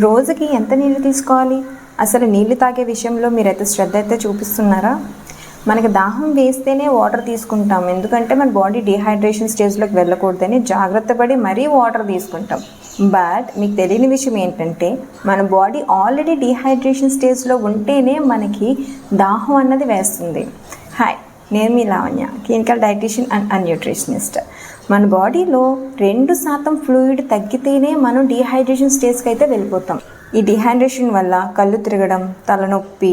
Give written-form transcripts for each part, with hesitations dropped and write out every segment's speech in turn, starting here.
రోజుకి ఎంత నీళ్ళు తీసుకోవాలి? అసలు నీళ్ళు తాగే విషయంలో మీరైతే శ్రద్ధ అయితే చూపిస్తున్నారా? మనకి దాహం వేస్తేనే వాటర్ తీసుకుంటాం, ఎందుకంటే మన బాడీ డిహైడ్రేషన్ స్టేజ్లోకి వెళ్ళకూడదని జాగ్రత్త పడి మరీ వాటర్ తీసుకుంటాం. బట్ మీకు తెలియని విషయం ఏంటంటే మన బాడీ ఆల్రెడీ డిహైడ్రేషన్ స్టేజ్లో ఉంటేనే మనకి దాహం అన్నది వేస్తుంది. హాయ్, నేను మీ Lavanya, clinical dietitian and nutritionist. మన బాడీలో 2% ఫ్లూయిడ్ తగ్గితేనే మనం డిహైడ్రేషన్ స్టేజ్కి అయితే వెళ్ళిపోతాం. ఈ డిహైడ్రేషన్ వల్ల కళ్ళు తిరగడం, తలనొప్పి,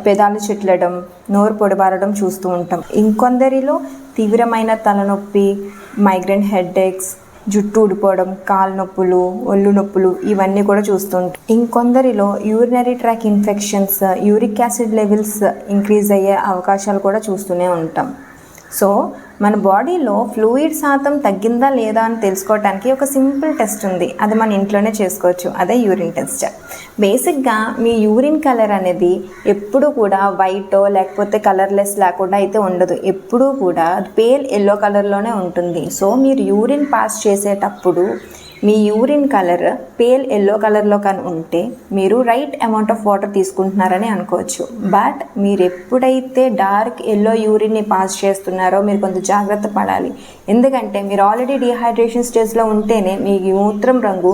పెదాలు చిట్లడం, నోరు పొడిబారడం చూస్తూ ఉంటాం. ఇంకొందరిలో తీవ్రమైన తలనొప్పి, మైగ్రేన్ హెడేక్స్, జుట్టు ఊడిపోవడం, కాలు నొప్పులు, ఒళ్ళు నొప్పులు ఇవన్నీ కూడా చూస్తుంటాం. ఇంకొందరిలో urinary tract infections, uric acid levels increase అయ్యే అవకాశాలు కూడా చూస్తూనే ఉంటాం. సో మన బాడీలో ఫ్లూయిడ్ శాతం తగ్గిందా లేదా అని తెలుసుకోవడానికి ఒక సింపుల్ టెస్ట్ ఉంది. అది మన ఇంట్లోనే చేసుకోవచ్చు. అదే యూరిన్ టెస్ట్. బేసిక్గా మీ యూరిన్ కలర్ అనేది ఎప్పుడూ కూడా వైటో లేకపోతే కలర్లెస్ లేకుండా అయితే ఉండదు. ఎప్పుడూ కూడా పేల్ ఎల్లో కలర్లోనే ఉంటుంది. సో మీరు యూరిన్ పాస్ చేసేటప్పుడు మీ యూరిన్ కలర్ పేల్ ఎల్లో కలర్లో కానీ ఉంటే మీరు రైట్ అమౌంట్ ఆఫ్ వాటర్ తీసుకుంటున్నారని అనుకోవచ్చు. బట్ మీరు ఎప్పుడైతే డార్క్ ఎల్లో యూరిన్ని పాస్ చేస్తున్నారో మీరు కొంచెం జాగ్రత్త పడాలి. ఎందుకంటే మీరు ఆల్రెడీ డిహైడ్రేషన్ స్టేజ్లో ఉంటేనే మీ మూత్రం రంగు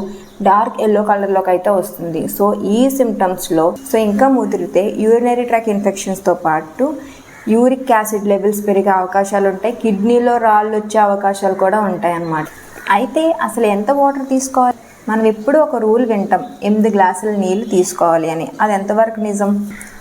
డార్క్ ఎల్లో కలర్లోకి అయితే వస్తుంది. సో ఈ సిమ్టమ్స్లో ఇంకా ముదిరితే యూరినరీ ట్రాక్ ఇన్ఫెక్షన్స్తో పాటు యూరిక్ యాసిడ్ లెవెల్స్ పెరిగే అవకాశాలు ఉంటాయి. కిడ్నీలో రాళ్ళు వచ్చే అవకాశాలు కూడా ఉంటాయి అన్నమాట. అయితే అసలు ఎంత వాటర్ తీసుకోవాలి? మనం ఎప్పుడూ ఒక రూల్ వింటాం, 8 గ్లాసుల నీళ్ళు తీసుకోవాలి అని. అది ఎంతవరకు నిజం?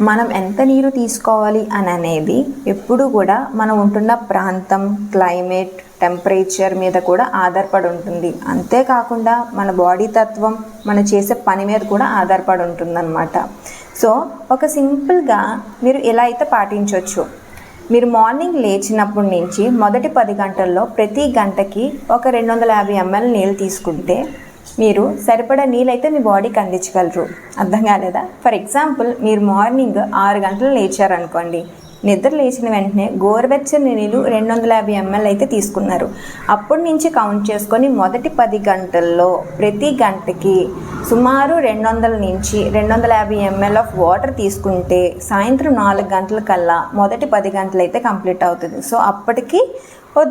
మనం ఎంత నీరు తీసుకోవాలి అని అనేది ఎప్పుడూ కూడా మనం ఉంటున్న ప్రాంతం, క్లైమేట్, టెంపరేచర్ మీద కూడా ఆధారపడి ఉంటుంది. అంతేకాకుండా మన బాడీ తత్వం, మనం చేసే పని మీద కూడా ఆధారపడి ఉంటుందన్నమాట. సో ఒక సింపుల్గా మీరు ఎలా అయితే పాటించవచ్చు. మీరు మార్నింగ్ లేచినప్పటి నుంచి మొదటి 10 గంటల్లో ప్రతి గంటకి ఒక 250 ml నీళ్ళు తీసుకుంటే మీరు సరిపడా నీళ్ళు అయితే మీ బాడీకి అందించగలరు. అర్థం కాలేదా? ఫర్ ఎగ్జాంపుల్, మీరు మార్నింగ్ 6 గంటలు లేచారనుకోండి. నిద్ర లేచిన వెంటనే గోరువెచ్చని నీళ్ళు 250 ml అయితే తీసుకున్నారు. అప్పటి నుంచి కౌంట్ చేసుకొని మొదటి 10 గంటల్లో ప్రతి గంటకి సుమారు 200 నుంచి 250 ml ఆఫ్ వాటర్ తీసుకుంటే సాయంత్రం 4 గంటల కల్లా మొదటి 10 గంటలు అయితే కంప్లీట్ అవుతుంది. సో అప్పటికి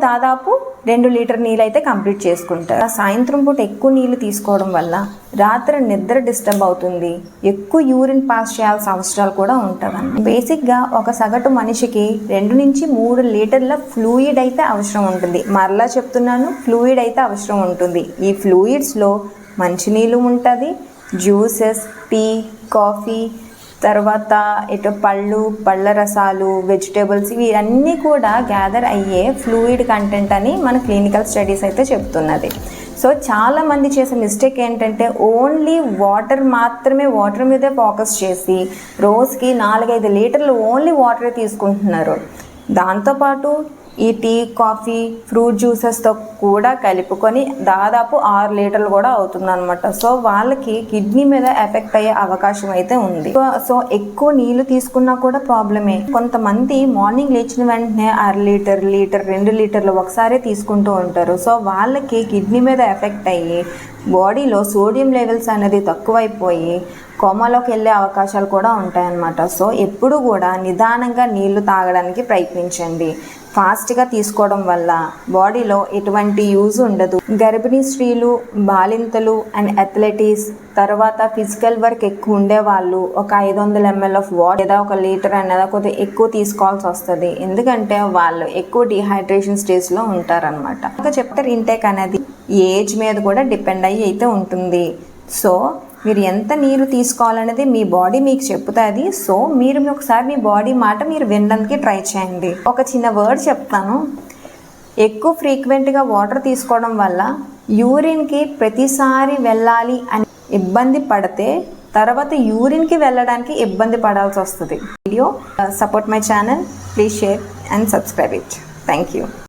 దాదాపు 2 లీటర్ నీళ్ళు అయితే కంప్లీట్ చేసుకుంటారు. సాయంత్రం పూట ఎక్కువ నీళ్ళు తీసుకోవడం వల్ల రాత్రి నిద్ర డిస్టర్బ్ అవుతుంది. ఎక్కువ యూరిన్ పాస్ చేయాల్సిన అవసరాలు కూడా ఉంటుంది. బేసిక్గా ఒక సగటు మనిషికి 2 నుంచి 3 లీటర్ల ఫ్లూయిడ్ అయితే అవసరం ఉంటుంది. మరలా చెప్తున్నాను, ఫ్లూయిడ్ అయితే అవసరం ఉంటుంది. ఈ ఫ్లూయిడ్స్లో మంచినీళ్ళు ఉంటుంది, జ్యూసెస్, టీ, కాఫీ, తర్వాత పళ్ళ రసాలు, వెజిటేబుల్స్, ఇవి అన్నీ కూడా గ్యాదర్ అయ్యే ఫ్లూయిడ్ కంటెంట్ అని మన క్లినికల్ స్టడీస్ అయితే చెప్తున్నది. సో చాలామంది చేసే మిస్టేక్ ఏంటంటే ఓన్లీ వాటర్ మీదే ఫోకస్ చేసి రోజుకి 4-5 లీటర్లు ఓన్లీ వాటరే తీసుకుంటున్నారు. దాంతోపాటు ఈ టీ, కాఫీ, ఫ్రూట్ జ్యూసెస్తో కూడా కలుపుకొని దాదాపు 6 లీటర్లు కూడా అవుతుందన్నమాట. సో వాళ్ళకి కిడ్నీ మీద ఎఫెక్ట్ అయ్యే అవకాశం అయితే ఉంది. సో ఎక్కువ నీళ్ళు తీసుకున్నా కూడా ప్రాబ్లమే. కొంతమంది మార్నింగ్ లేచిన వెంటనే 1/2 లీటర్, 2 లీటర్లు ఒకసారి తీసుకుంటూ ఉంటారు. సో వాళ్ళకి కిడ్నీ మీద ఎఫెక్ట్ అయ్యి బాడీలో సోడియం లెవెల్స్ అనేది తక్కువైపోయి కోమాలోకి వెళ్ళే అవకాశాలు కూడా ఉంటాయన్నమాట. సో ఎప్పుడు కూడా నిదానంగా నీళ్లు తాగడానికి ప్రయత్నించండి. ఫాస్ట్గా తీసుకోవడం వల్ల బాడీలో ఎటువంటి యూజ్ ఉండదు. గర్భిణీ స్త్రీలు, బాలింతలు అండ్ అథ్లెటిక్స్, తర్వాత ఫిజికల్ వర్క్ ఎక్కువ ఉండేవాళ్ళు ఒక 500 ml ఆఫ్ వాటర్ లేదా 1 లీటర్ అనేది కొద్దిగా ఎక్కువ తీసుకోవాల్సి వస్తుంది. ఎందుకంటే వాళ్ళు ఎక్కువ డిహైడ్రేషన్ స్టేజ్లో ఉంటారనమాట. ఇంకా చెప్తారు, ఇంటేక్ అనేది ఏజ్ మీద కూడా డిపెండ్ అయ్యి అయితే ఉంటుంది. సో మీరు ఎంత నీరు తీసుకోవాలనేది మీ బాడీ మీకు చెప్తుంది. సో మీరు ఒకసారి మీ బాడీ మాట మీరు వినడానికి ట్రై చేయండి. ఒక చిన్న వర్డ్ చెప్తాను. ఎక్కువ ఫ్రీక్వెంట్గా వాటర్ తీసుకోవడం వల్ల యూరిన్కి ప్రతిసారి వెళ్ళాలి అని ఇబ్బంది పడితే తర్వాత యూరిన్కి వెళ్ళడానికి ఇబ్బంది పడాల్సి వస్తుంది. Video support my channel, please share and subscribe it. Thank you.